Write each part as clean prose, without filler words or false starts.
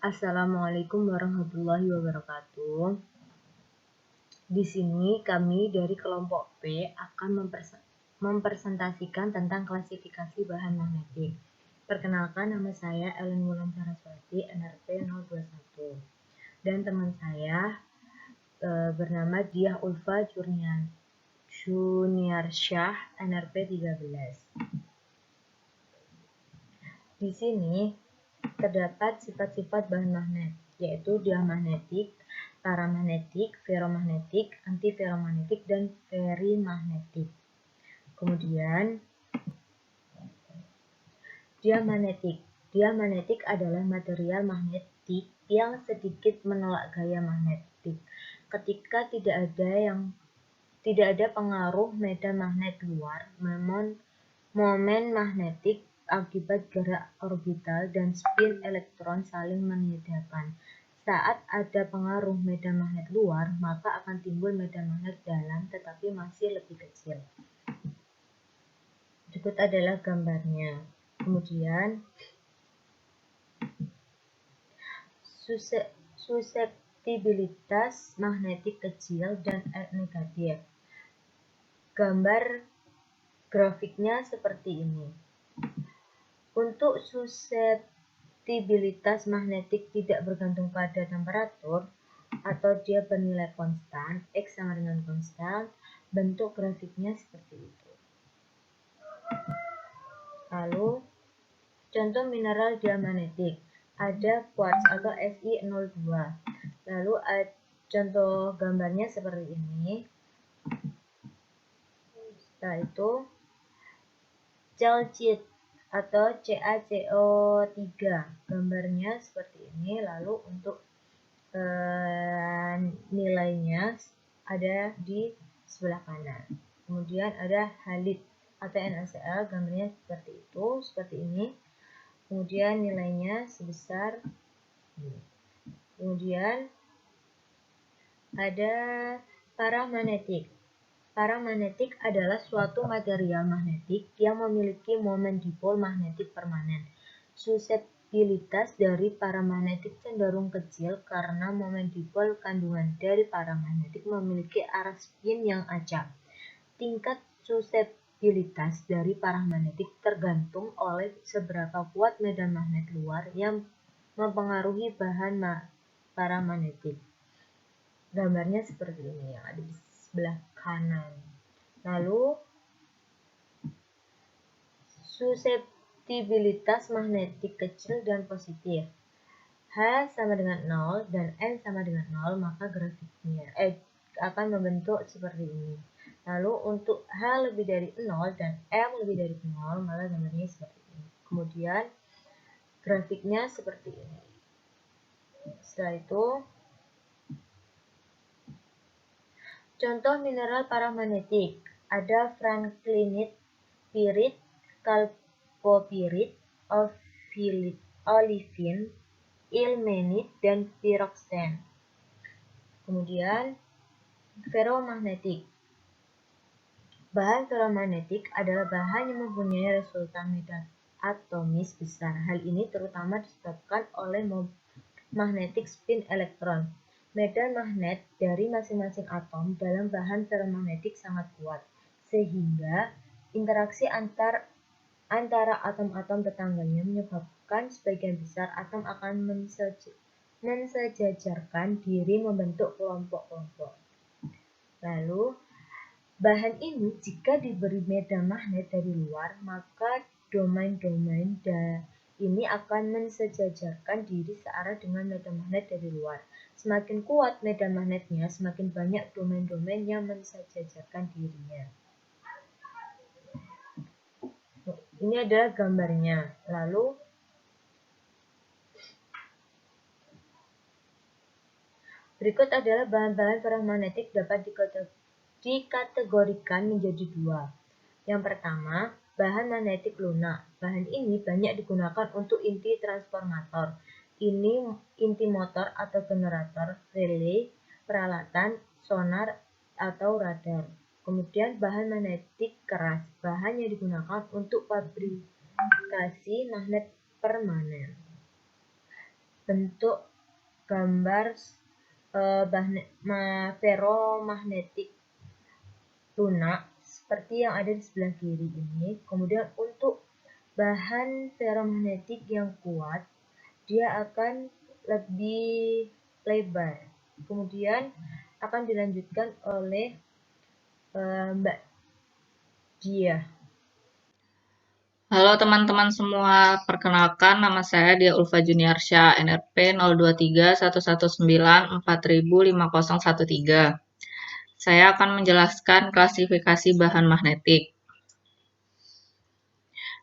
Assalamualaikum warahmatullahi wabarakatuh. Di sini kami dari kelompok P akan mempresentasikan tentang klasifikasi bahan magnetik. Perkenalkan, nama saya Ellen Wulan Saraswati, NRP 021. Dan teman saya bernama Diah Ulfa Juniarsyah, NRP 13. Di sini terdapat sifat-sifat bahan magnet, yaitu diamagnetik, paramagnetik, ferromagnetik, antiferromagnetik, dan ferimagnetik. Kemudian, diamagnetik. Diamagnetik adalah material magnetik yang sedikit menolak gaya magnetik. Ketika tidak ada pengaruh medan magnet luar, momen magnetik akibat gerak orbital dan spin elektron saling meniadakan. Saat ada pengaruh medan magnet luar, maka akan timbul medan magnet dalam tetapi masih lebih kecil. Berikut adalah gambarnya. Kemudian, suseptibilitas magnetik kecil dan negatif. Gambar grafiknya seperti ini. Untuk suseptibilitas magnetik tidak bergantung pada temperatur atau dia bernilai konstan, X sama dengan konstan, bentuk grafiknya seperti itu. Lalu, contoh mineral diamagnetik, ada quartz atau Fi02. Lalu, contoh gambarnya seperti ini. Setelah itu, calcite atau CaCO3, gambarnya seperti ini. Lalu untuk nilainya ada di sebelah kanan. Kemudian ada halid atau NaCl, gambarnya seperti itu, seperti ini. Kemudian nilainya sebesar ini. Kemudian ada paramagnetik. Paramagnetik adalah suatu material magnetik yang memiliki momen dipol magnetik permanen. Suseptibilitas dari paramagnetik cenderung kecil karena momen dipol kandungan dari paramagnetik memiliki arah spin yang acak. Tingkat suseptibilitas dari paramagnetik tergantung oleh seberapa kuat medan magnet luar yang mempengaruhi bahan paramagnetik. Gambarnya seperti ini yang ada di sebelah kanan. Lalu, suseptibilitas magnetik kecil dan positif. H sama dengan 0 dan N sama dengan 0, maka grafiknya akan membentuk seperti ini. Lalu untuk H lebih dari 0 dan M lebih dari 0, maka gambarnya seperti ini. Kemudian grafiknya seperti ini. Setelah itu, contoh mineral paramagnetik, ada franklinite, pirit, chalcopirit, olivine, ilmenite, dan piroxene. Kemudian ferromagnetik. Bahan ferromagnetik adalah bahan yang mempunyai resultan medan atomis besar. Hal ini terutama disebabkan oleh magnetic spin elektron. Medan magnet dari masing-masing atom dalam bahan ferromagnetik sangat kuat, sehingga interaksi antara atom-atom tetangganya menyebabkan sebagian besar atom akan mensejajarkan diri membentuk kelompok-kelompok. Lalu, bahan ini jika diberi medan magnet dari luar, maka domain-domain ini akan mensejajarkan diri searah dengan medan magnet dari luar. Semakin kuat medan magnetnya, semakin banyak domain-domain yang mensejajarkan dirinya. Ini adalah gambarnya. Lalu, berikut adalah bahan-bahan ferromagnetik dapat dikategorikan menjadi dua. Yang pertama, bahan magnetik lunak. Bahan ini banyak digunakan untuk inti transformator, inti motor atau generator, relay, peralatan, sonar, atau radar. Kemudian bahan magnetik keras, bahan yang digunakan untuk fabrikasi magnet permanen. bentuk gambar ferromagnetik lunak seperti yang ada di sebelah kiri ini. Kemudian untuk bahan ferromagnetik yang kuat, dia akan lebih lebar. Kemudian akan dilanjutkan oleh Mbak Dia. Halo teman-teman semua, perkenalkan nama saya Dia Ulfa Juniarsyah, NRP 023191945013. Saya akan menjelaskan klasifikasi bahan magnetik,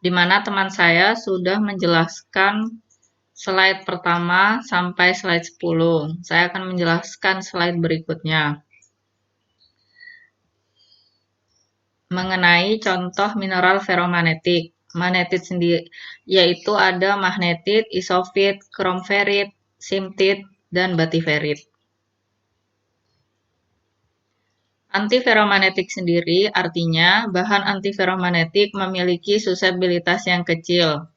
di mana teman saya sudah menjelaskan slide pertama sampai slide 10. Saya akan menjelaskan slide berikutnya mengenai contoh mineral ferromagnetik. Magnetit sendiri yaitu ada magnetit, isofit, kromferit, simtit, dan batiferit. Antiferromagnetik sendiri artinya bahan antiferromagnetik memiliki suseptibilitas yang kecil.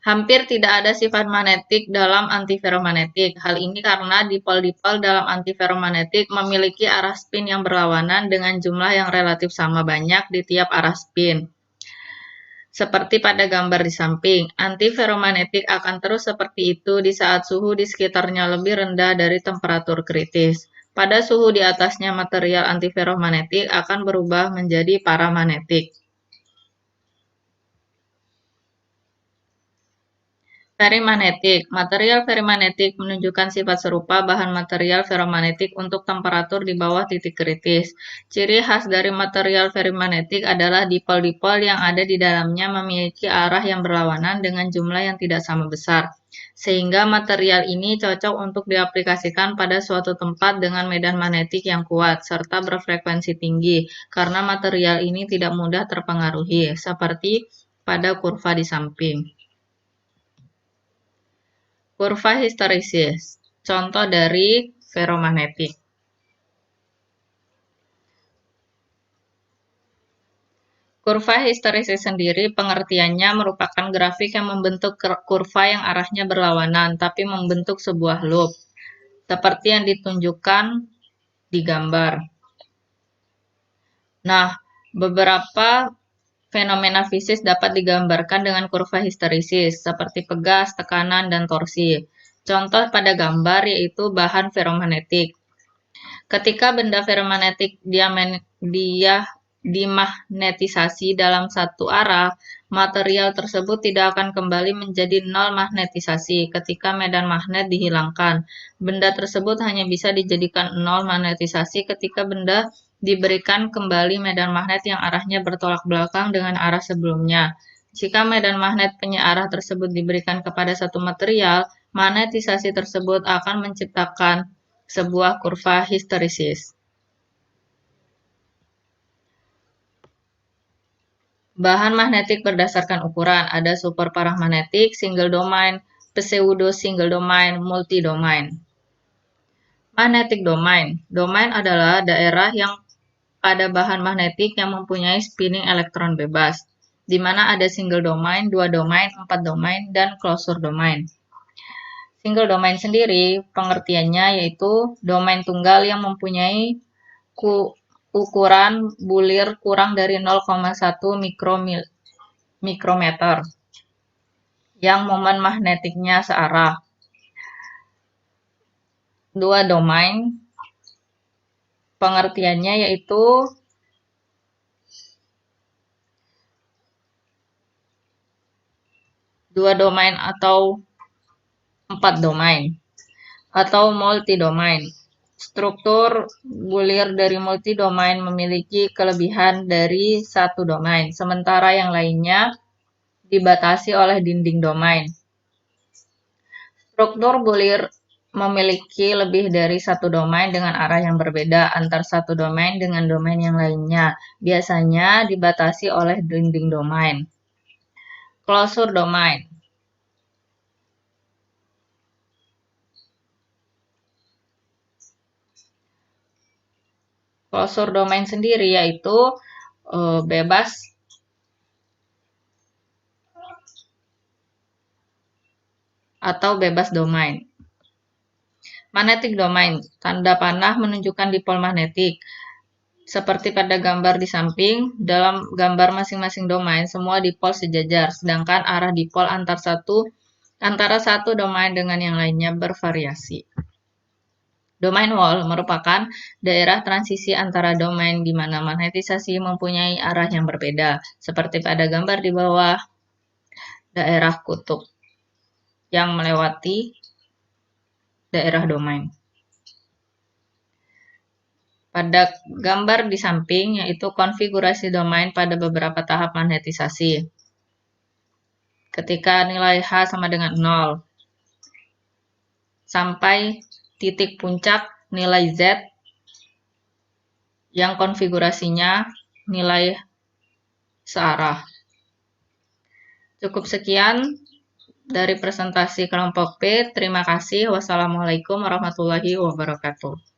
Hampir tidak ada sifat magnetik dalam antiferromagnetik. Hal ini karena dipol-dipol dalam antiferromagnetik memiliki arah spin yang berlawanan dengan jumlah yang relatif sama banyak di tiap arah spin. Seperti pada gambar di samping, antiferromagnetik akan terus seperti itu di saat suhu di sekitarnya lebih rendah dari temperatur kritis. Pada suhu di atasnya material antiferromagnetik akan berubah menjadi paramagnetik. Ferimagnetik. Material ferimagnetik menunjukkan sifat serupa bahan material ferromagnetik untuk temperatur di bawah titik kritis. Ciri khas dari material ferimagnetik adalah dipol-dipol yang ada di dalamnya memiliki arah yang berlawanan dengan jumlah yang tidak sama besar. Sehingga material ini cocok untuk diaplikasikan pada suatu tempat dengan medan magnetik yang kuat, serta berfrekuensi tinggi, karena material ini tidak mudah terpengaruhi, seperti pada kurva di samping. Kurva histeresis, contoh dari ferromagnetik. Kurva histeresis sendiri pengertiannya merupakan grafik yang membentuk kurva yang arahnya berlawanan, tapi membentuk sebuah loop, seperti yang ditunjukkan di gambar. Nah, beberapa fenomena fisik dapat digambarkan dengan kurva histeresis, seperti pegas, tekanan, dan torsi. Contoh pada gambar yaitu bahan ferromagnetik. Ketika benda ferromagnetik dimagnetisasi dalam satu arah, material tersebut tidak akan kembali menjadi nol magnetisasi ketika medan magnet dihilangkan. Benda tersebut hanya bisa dijadikan nol magnetisasi ketika benda diberikan kembali medan magnet yang arahnya bertolak belakang dengan arah sebelumnya. Jika medan magnet penyearah tersebut diberikan kepada satu material, magnetisasi tersebut akan menciptakan sebuah kurva histeresis. Bahan magnetik berdasarkan ukuran ada superparamagnetik, single domain, pseudo single domain, multi domain. Magnetic domain. Domain adalah daerah yang pada bahan magnetik yang mempunyai spinning elektron bebas, di mana ada single domain, 2 domain, 4 domain, dan closure domain. Single domain sendiri pengertiannya yaitu domain tunggal yang mempunyai ukuran bulir kurang dari 0,1 mikrometer yang momen magnetiknya searah. 2 domain pengertiannya yaitu dua domain atau 4 domain atau multi-domain. Struktur bulir dari multi-domain memiliki kelebihan dari satu domain, sementara yang lainnya dibatasi oleh dinding domain. Struktur bulir memiliki lebih dari satu domain dengan arah yang berbeda antar satu domain dengan domain yang lainnya, biasanya dibatasi oleh dinding domain. Closure domain. Closure domain sendiri yaitu bebas atau bebas domain. Magnetic domain, tanda panah menunjukkan dipol magnetik. Seperti pada gambar di samping, dalam gambar masing-masing domain, semua dipol sejajar, sedangkan arah dipol antara satu domain dengan yang lainnya bervariasi. Domain wall merupakan daerah transisi antara domain di mana magnetisasi mempunyai arah yang berbeda, seperti pada gambar di bawah, daerah kutub yang melewati daerah domain. Pada gambar di samping, yaitu konfigurasi domain pada beberapa tahap magnetisasi. Ketika nilai H sama dengan 0, sampai titik puncak nilai Z yang konfigurasinya nilai searah. Cukup sekian dari presentasi kelompok P. Terima kasih. Wassalamualaikum warahmatullahi wabarakatuh.